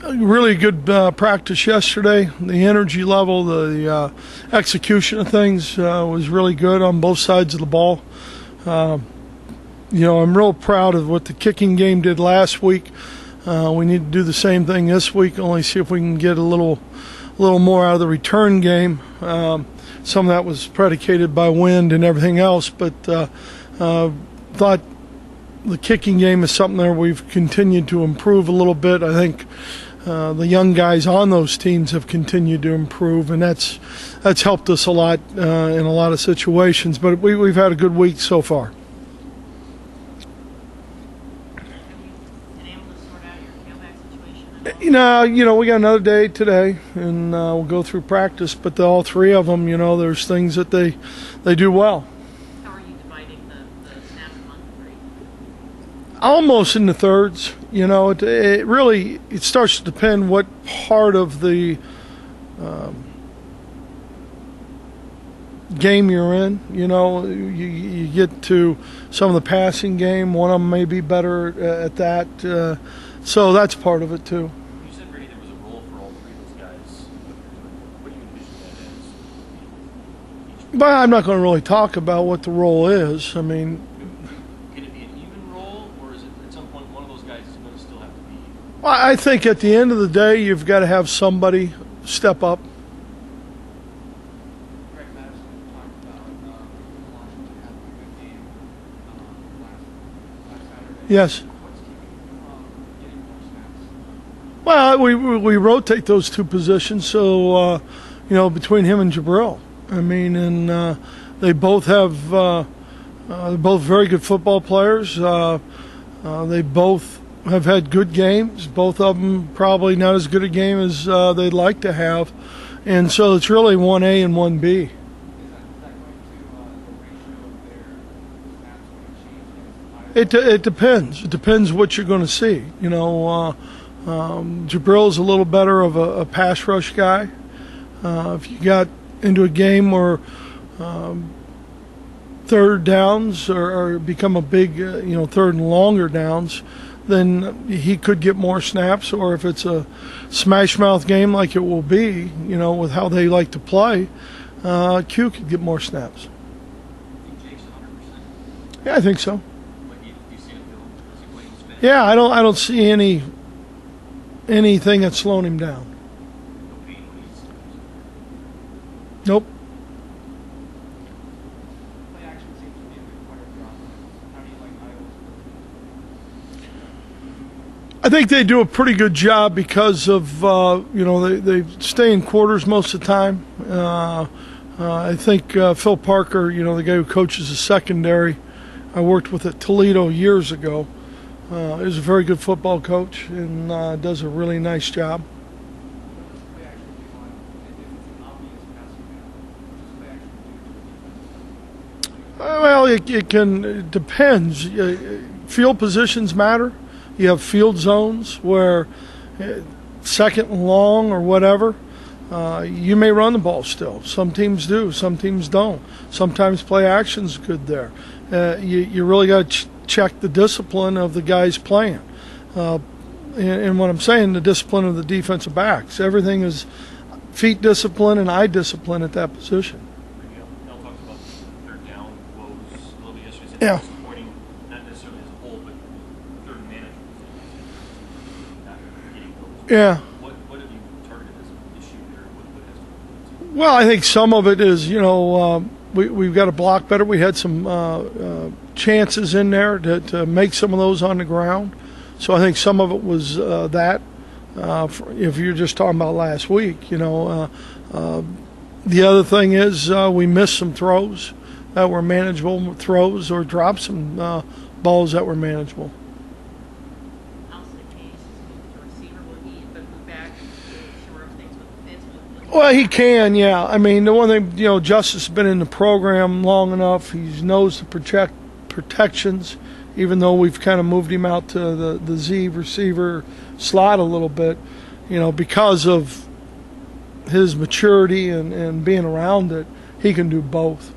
Really good practice yesterday. The energy level, the execution of things was really good on both sides of the ball. I'm real proud of what the kicking game did last week. We need to do the same thing this week, only see if we can get a little more out of the return game. Some of that was predicated by wind and everything else, but thought the kicking game is something that we've continued to improve a little bit. I think the young guys on those teams have continued to improve, and that's helped us a lot in a lot of situations. But we've had a good week so far. We got another day today, and we'll go through practice. But all three of them, there's things that they do well. How are you dividing the snaps among the three? Almost in the thirds. It really starts to depend what part of the game you're in. You get to some of the passing game. One of them may be better at that. So that's part of it too. You said, Brady, there was a role for all three of those guys. What do you envision that as? But I'm not going to really talk about what the role is. I mean, can it be an even role, or is it at some point one of those guys is going to still have to be? Well, I think at the end of the day, you've got to have somebody step up. Yes. Well, we rotate those two positions, so between him and Jabril. I mean, and they both have they're both very good football players. They both have had good games. Both of them probably not as good a game as they'd like to have, and so it's really 1A and 1B. It depends. It depends what you're going to see. Jabril's a little better of a pass rush guy. If you got into a game where third downs or become a big, third and longer downs, then he could get more snaps. Or if it's a smash mouth game like it will be, with how they like to play, Q could get more snaps. You think Jake's 100%? Yeah, I think so. You see him playing spin? Yeah, I don't see anything that's slowing him down. No pain when he's Nope. Play action seems to be a big part of your offense. How do you like Iowa's? I think they do a pretty good job because of they stay in quarters most of the time. I think Phil Parker, the guy who coaches the secondary, I worked with at Toledo years ago. Is a very good football coach and does a really nice job. Well, it depends. Field positions matter. You have field zones where second and long or whatever, you may run the ball still. Some teams do, some teams don't. Sometimes play action's good there. You really got to check the discipline of the guys playing. And what I'm saying, the discipline of the defensive backs. Everything is feet discipline and eye discipline at that position. Mel talked about third down woes a little bit yesterday. Yeah. Disappointing, not necessarily as a whole, but third and management. Not getting those. Yeah. What have you targeted as an issue there? What has to be? Well, I think some of it is, we've got to block better. We had some chances in there to make some of those on the ground. So I think some of it was that. If you're just talking about last week, the other thing is we missed some throws that were manageable throws or dropped some balls that were manageable. Also the case with the receiver, will he move back to shore up things with the fence? Well, he can, yeah. I mean, the one thing, Justice has been in the program long enough. He knows the protections, even though we've kind of moved him out to the Z receiver slot a little bit, because of his maturity and being around it, he can do both.